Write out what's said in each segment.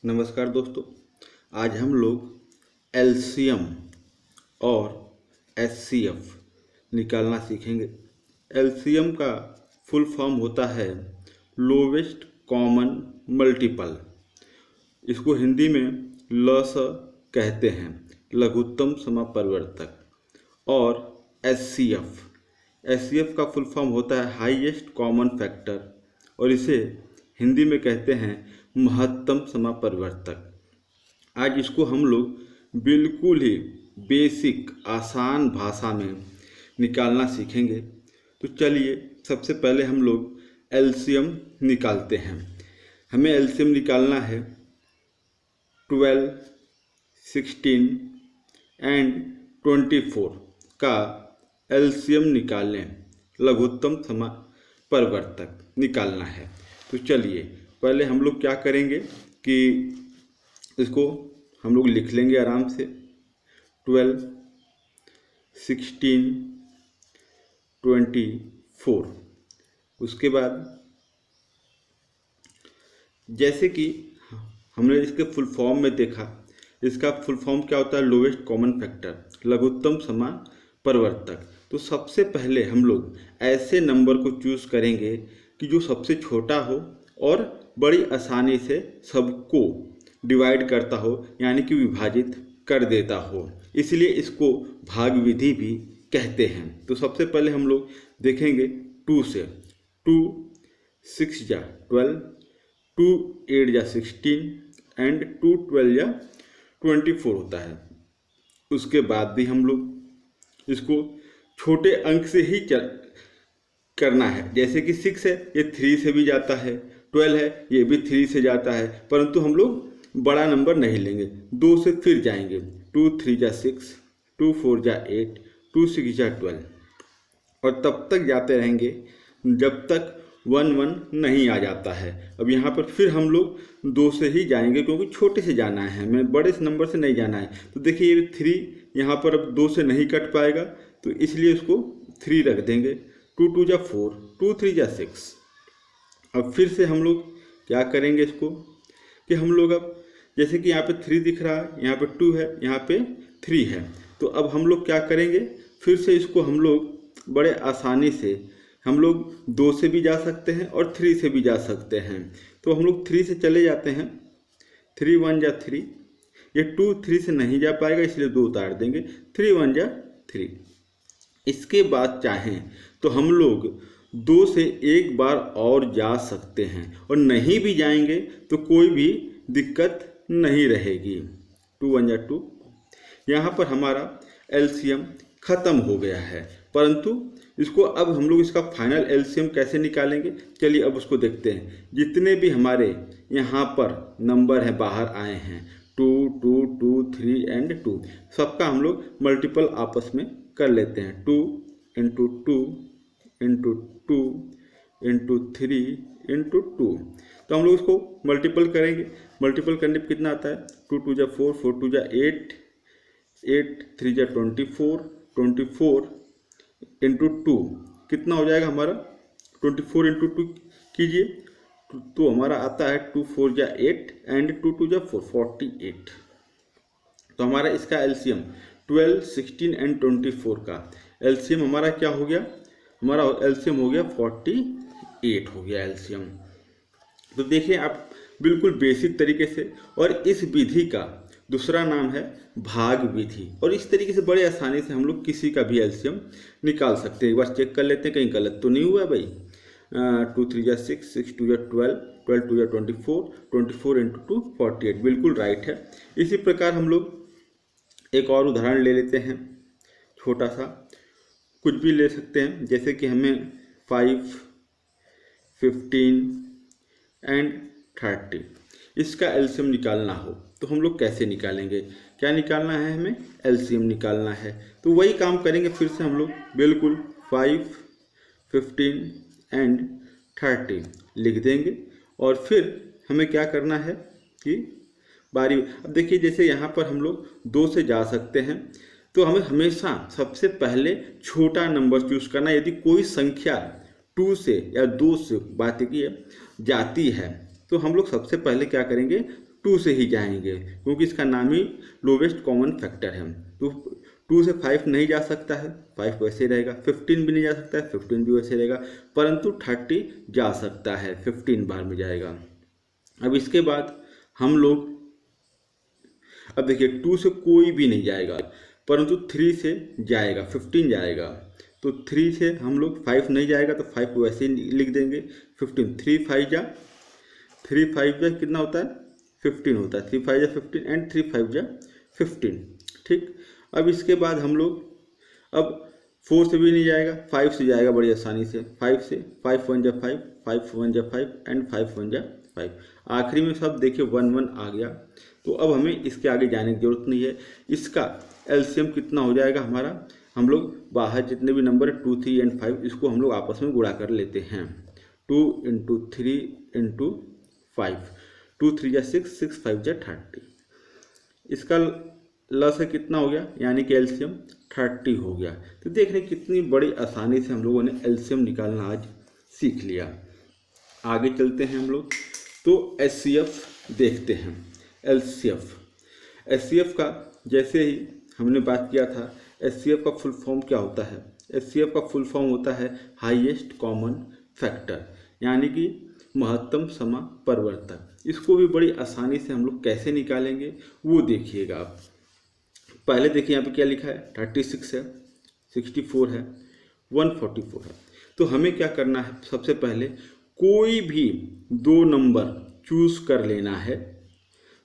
नमस्कार दोस्तों। आज हम लोग एलसीएम और एचसीएफ निकालना सीखेंगे। एलसीएम का फुल फॉर्म होता है लोवेस्ट कॉमन मल्टीपल। इसको हिंदी में लस कहते हैं, लघुत्तम समापरिवर्तक। और एचसीएफ का फुल फॉर्म होता है हाईएस्ट कॉमन फैक्टर, और इसे हिंदी में कहते हैं महत्तम समापरिवर्तक। आज इसको हम लोग बिल्कुल ही बेसिक आसान भाषा में निकालना सीखेंगे। तो चलिए सबसे पहले हम लोग एलसीएम निकालते हैं। हमें एलसीएम निकालना है 12, 16 एंड 24 का एलसीएम निकालें, लघुत्तम समापरिवर्तक निकालना है। तो चलिए पहले हम लोग क्या करेंगे कि इसको हम लोग लिख लेंगे आराम से। 12, 16, 24। उसके बाद जैसे कि हमने इसके फुल फॉर्म में देखा, इसका फुल फॉर्म क्या होता है? लोवेस्ट कॉमन फैक्टर, लघुत्तम समापरिवर्तक। तो सबसे पहले हम लोग ऐसे नंबर को चूज करेंगे कि जो सबसे छोटा हो और बड़ी आसानी से सबको डिवाइड करता हो, यानी कि विभाजित कर देता हो। इसलिए इसको भाग विधि भी कहते हैं। तो सबसे पहले हम लोग देखेंगे 2 से। 2 6 जा 12, 2 8 जा 16 एंड 2 12 जा 24 होता है। उसके बाद भी हम लोग इसको छोटे अंक से ही करना है। जैसे कि 6 है, ये 3 से भी जाता है। 12 है, ये भी 3 से जाता है, परंतु हम लोग बड़ा नंबर नहीं लेंगे, 2 से फिर जाएंगे। 2 3 जा 6, 2 4 जा 8, 2 6 जा 12, और तब तक जाते रहेंगे जब तक 1 1 नहीं आ जाता है। अब यहाँ पर फिर हम लोग 2 से ही जाएंगे, क्योंकि छोटे से जाना है, हमें बड़े नंबर से नहीं जाना है। तो देखिए ये 3 यहाँ पर अब 2 से नहीं कट पाएगा, तो इसलिए इसको 3 रख देंगे। 2 2 जा 4, 2 3 जा 6। अब फिर से हम लोग क्या करेंगे इसको कि हम लोग अब जैसे कि यहाँ पे 3 दिख रहा है, यहाँ पे 2 है, यहाँ पे 3 है, तो अब हम लोग क्या करेंगे, फिर से इसको हम लोग बड़े आसानी से हम लोग 2 से भी जा सकते हैं और 3 से भी जा सकते हैं। तो हम लोग 3 से चले जाते हैं। 3 1 जा 3, ये 2 3 से नहीं जा पाएगा, इसलिए 2 उतार देंगे। 3 1 जा 3। इसके बाद चाहें तो हम लोग 2 से एक बार और जा सकते हैं, और नहीं भी जाएंगे तो कोई भी दिक्कत नहीं रहेगी। 2 1 जा 2। यहाँ पर हमारा एलसीएम ख़त्म हो गया है, परंतु इसको अब हम लोग इसका फाइनल एलसीएम कैसे निकालेंगे, चलिए अब उसको देखते हैं। जितने भी हमारे यहाँ पर नंबर हैं बाहर आए हैं, 2 2 2 3 एंड 2, सबका हम लोग मल्टीपल आपस में कर लेते हैं। 2 इंटू 2 इंटू 2 इंटू 3 इंटू 2। तो हम लोग इसको मल्टीपल करेंगे। मल्टीपल करने पर कितना आता है? 2 2 जा 4, 4 2 जा 8, 8 3 जा 24, 24 इंटू 2 कितना हो जाएगा हमारा? 24 इंटू 2 कीजिए, तो हमारा आता है 2 4 जा 8 एंड 2 2 जा 4, 48। तो हमारा इसका एलसीएम 12, 16 एंड 24 का एलसीएम हमारा क्या हो गया? हमारा एलसीएम हो गया 48 हो गया एलसीएम। तो देखिए आप बिल्कुल बेसिक तरीके से, और इस विधि का दूसरा नाम है भाग विधि, और इस तरीके से बड़े आसानी से हम लोग किसी का भी एलसीएम निकाल सकते हैं। एक बार चेक कर लेते हैं कहीं गलत तो नहीं हुआ भाई। 2 3 जा 6, 6 2 जा 12, 12 2 जा 24, 24 इंटू 2 48, बिल्कुल राइट है। इसी प्रकार हम लोग एक और उदाहरण ले लेते हैं, छोटा सा, कुछ भी ले सकते हैं। जैसे कि हमें 5, 15 एंड 30 इसका एलसीएम निकालना हो, तो हम लोग कैसे निकालेंगे? क्या निकालना है? हमें एलसीएम निकालना है। तो वही काम करेंगे फिर से हम लोग, बिल्कुल 5, 15 एंड 30 लिख देंगे। और फिर हमें क्या करना है कि बारी, अब देखिए जैसे यहाँ पर हम लोग 2 से जा सकते हैं, तो हमें हमेशा सबसे पहले छोटा नंबर चूज करना। यदि कोई संख्या 2 से या 2 से बात की जाती है, तो हम लोग सबसे पहले क्या करेंगे? 2 से ही जाएंगे, क्योंकि इसका नाम ही लोवेस्ट कॉमन फैक्टर है। तो 2 से 5 नहीं जा सकता है, 5 वैसे रहेगा। 15 भी नहीं जा सकता है, 15 भी वैसे रहेगा। परंतु 30 जा सकता है, 15 बार में जाएगा। अब इसके बाद हम लोग, अब देखिए 2 से कोई भी नहीं जाएगा, परंतु 3 से जाएगा, 15 जाएगा। तो 3 से हम लोग 5 नहीं जाएगा, तो 5 वैसे ही लिख देंगे। 15, 3 5 जा, 3 5 जा कितना होता है, 15 होता है। 3 5 जा 15 एंड 3 5 जा 15। ठीक, अब इसके बाद हम लोग, अब 4 से भी नहीं जाएगा, 5 से जाएगा बड़ी आसानी से। 5 से 5 1 जा 5, 5 1 जा 5 एंड 5 1 जा 5। आखिरी में सब देखिए 1 1 आ गया। तो अब हमें इसके आगे जाने की जरूरत नहीं है। इसका एलसीएम कितना हो जाएगा हमारा, हम लोग बाहर जितने भी नंबर 2 3 एंड 5 इसको हम लोग आपस में गुणा कर लेते हैं। 2 इंटू 3 इंटू 5, 2 3 जा 6, 6 5 जा 30। इसका लस है कितना हो गया, यानी कि एलसीएम 30 हो गया। तो देख रहे कितनी बड़ी आसानी से हम लोगों ने एलसीएम निकालना आज सीख लिया। आगे चलते हैं हम लोग, तो एचसीएफ देखते हैं। एचसीएफ का जैसे ही हमने बात किया था, एचसीएफ का फुल फॉर्म क्या होता है। एचसीएफ का फुल फॉर्म होता है हाईएस्ट कॉमन फैक्टर, यानी कि महत्तम समापवर्तक। इसको भी बड़ी आसानी से हम लोग कैसे निकालेंगे वो देखिएगा आप। पहले देखिए यहाँ पे क्या लिखा है, 36 है, 64 है, 144 है। तो हमें क्या करना है, सबसे पहले कोई भी 2 नंबर चूज कर लेना है।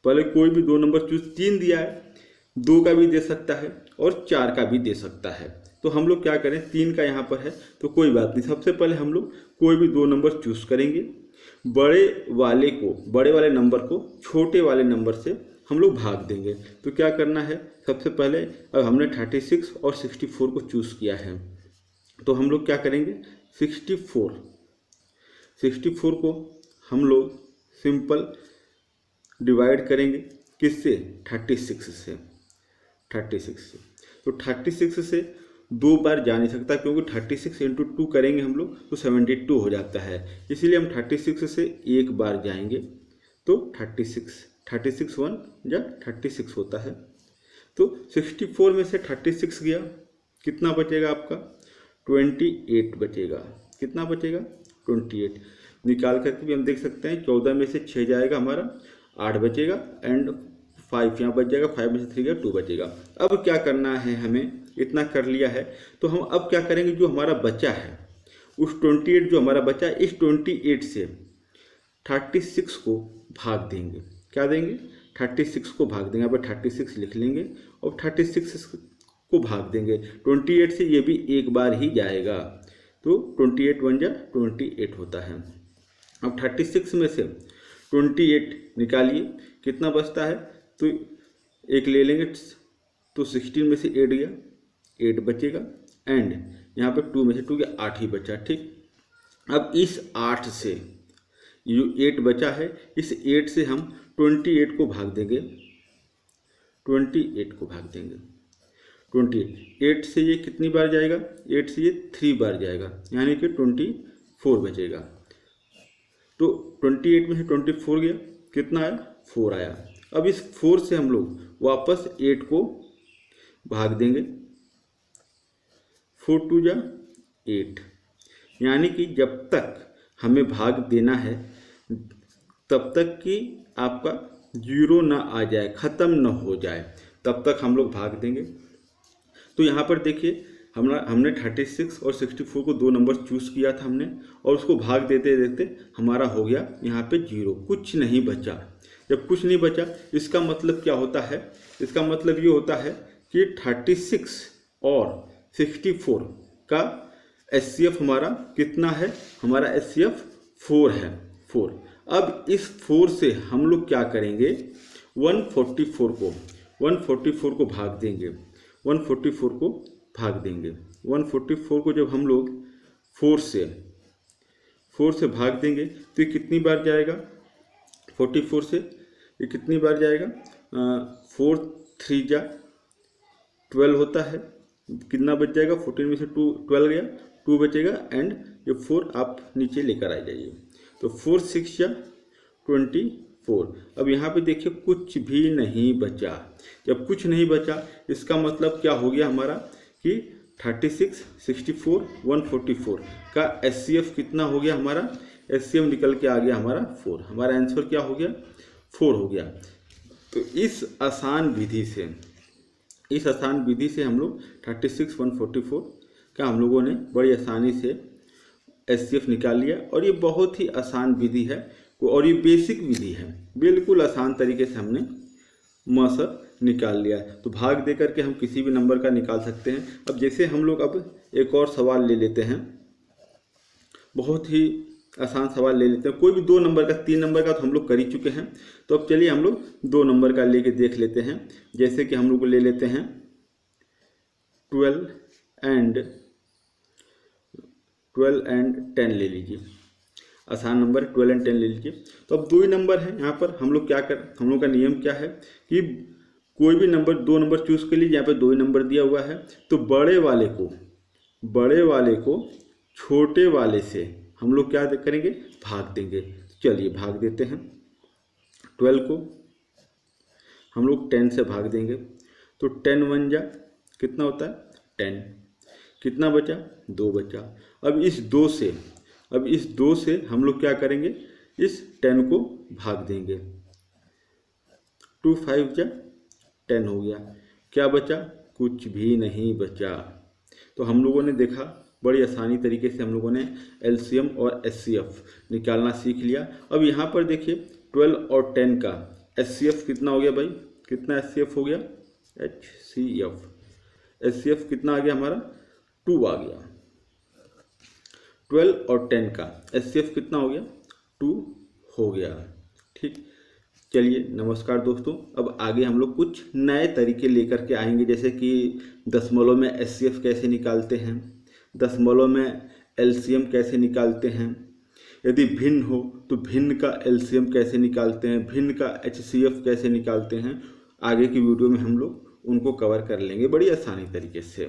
पहले कोई भी 2 नंबर चूज, 3 दिया है, 2 का भी दे सकता है और 4 का भी दे सकता है। तो हम लोग क्या करें, 3 का यहाँ पर है तो कोई बात नहीं। सबसे पहले हम लोग कोई भी 2 नंबर चूज करेंगे, बड़े वाले नंबर को छोटे वाले नंबर से हम लोग भाग देंगे। तो क्या करना है, सबसे पहले अब हमने 36 और 64 को चूज किया है, तो हम लोग क्या करेंगे, 64 को हम लोग सिंपल डिवाइड करेंगे किससे, 36 से। तो 36 से 2 बार जा नहीं सकता, क्योंकि 36 इंटू 2 करेंगे हम लोग तो 72 हो जाता है। इसीलिए हम 36 से 1 बार जाएंगे तो 36 1 या 36 होता है। तो 64 में से 36 गया, कितना बचेगा आपका, 28 बचेगा। कितना बचेगा, 28। निकाल करके भी हम देख सकते हैं, 14 में से 6 जाएगा हमारा, 8 बचेगा एंड 5 यहाँ बच जाएगा, 5 में से 3 गया, 2 बचेगा। अब क्या करना है, हमें इतना कर लिया है तो हम अब क्या करेंगे, जो हमारा बचा है उस 28 जो हमारा बचा है, इस 28 से 36 को भाग देंगे। क्या देंगे, 36 को भाग देंगे। यहाँ पर 36 लिख लेंगे और 36 को भाग देंगे। 28 से ये भी 1 बार ही जाएगा, तो 28 1 जा 28 होता है। अब 36 में से 28 निकालिए, कितना बचता है, तो 1 ले लेंगे, तो 16 में से 8 गया, 8 बचेगा एंड यहाँ पे 2 में से 2 गया, 8 ही बचा। ठीक, अब इस 8 से जो 8 बचा है, इस 8 से हम 28 को भाग देंगे, 28 को भाग देंगे। 28 से ये कितनी बार जाएगा, 8 से ये 3 बार जाएगा, यानी कि 24 बचेगा। तो 28 में से 24 गया, कितना आया, 4 आया। अब इस 4 से हम लोग वापस 8 को भाग देंगे, 4 2 जा 8, यानी कि जब तक हमें भाग देना है तब तक कि आपका 0 ना आ जाए, ख़त्म ना हो जाए, तब तक हम लोग भाग देंगे। तो यहाँ पर देखिए हमने 36 और 64 को 2 नंबर चूज़ किया था हमने, और उसको भाग देते देते हमारा हो गया यहाँ पे 0, कुछ नहीं बचा। जब कुछ नहीं बचा, इसका मतलब क्या होता है, इसका मतलब ये होता है कि 36 और 64 का एचसीएफ हमारा कितना है, हमारा एचसीएफ 4 है, 4। अब इस 4 से हम लोग क्या करेंगे, 144 को भाग देंगे, 144 को भाग देंगे। 144 को जब हम लोग 4 से भाग देंगे तो ये कितनी बार जाएगा, 44 से ये कितनी बार जाएगा, 4 3 जा 12 होता है, कितना बच जाएगा, 14 में से 12 गया, 2 बचेगा एंड ये 4 आप नीचे लेकर आ जाइए। तो 4 6 जा 4। अब यहाँ पे देखिए कुछ भी नहीं बचा। जब कुछ नहीं बचा इसका मतलब क्या हो गया हमारा कि 36, 64, 144 का HCF कितना हो गया हमारा, HCF निकल के आ गया हमारा 4। हमारा आंसर क्या हो गया, 4 हो गया। तो इस आसान विधि से हम लोग 36, 144 का हम लोगों ने बड़ी आसानी से HCF निकाल लिया। और ये बहुत ही आसान विधि है और ये बेसिक विधि है, बिल्कुल आसान तरीके से हमने मसर निकाल लिया है। तो भाग दे करके हम किसी भी नंबर का निकाल सकते हैं। अब जैसे हम लोग अब एक और सवाल ले लेते हैं, बहुत ही आसान सवाल ले लेते हैं। कोई भी 2 नंबर का, 3 नंबर का तो हम लोग कर ही चुके हैं। तो अब चलिए हम लोग 2 नंबर का लेके देख लेते हैं। जैसे कि हम लोग ले लेते हैं 12 एंड 10 ले लीजिए। आसान नंबर 12 एंड 10 ले लीजिए। तो अब 2 ही नंबर है यहाँ पर। हम लोग हम लोग का नियम क्या है कि कोई भी नंबर 2 नंबर चूज कर लीजिए। यहाँ पे 2 ही नंबर दिया हुआ है तो बड़े वाले को छोटे वाले से हम लोग क्या करेंगे, भाग देंगे। चलिए भाग देते हैं। 12 को हम लोग 10 से भाग देंगे तो 10 1 जा कितना होता है 10। कितना बचा, 2 बचा। अब इस 2 से हम लोग क्या करेंगे, इस 10 को भाग देंगे। 2 5 जा 10 हो गया। क्या बचा, कुछ भी नहीं बचा। तो हम लोगों ने देखा बड़ी आसानी तरीके से हम लोगों ने LCM और HCF निकालना सीख लिया। अब यहाँ पर देखिए 12 और 10 का HCF कितना हो गया भाई, कितना HCF हो गया, HCF कितना आ गया हमारा, 2 आ गया। 12 और 10 का HCF कितना हो गया, 2 हो गया। ठीक, चलिए नमस्कार दोस्तों। अब आगे हम लोग कुछ नए तरीके लेकर के आएंगे, जैसे कि दशमलव में HCF कैसे निकालते हैं, दशमलव में LCM कैसे निकालते हैं, यदि भिन्न हो तो भिन्न का LCM कैसे निकालते हैं, भिन्न का HCF कैसे निकालते हैं। आगे की वीडियो में हम लोग उनको कवर कर लेंगे बड़ी आसानी तरीके से।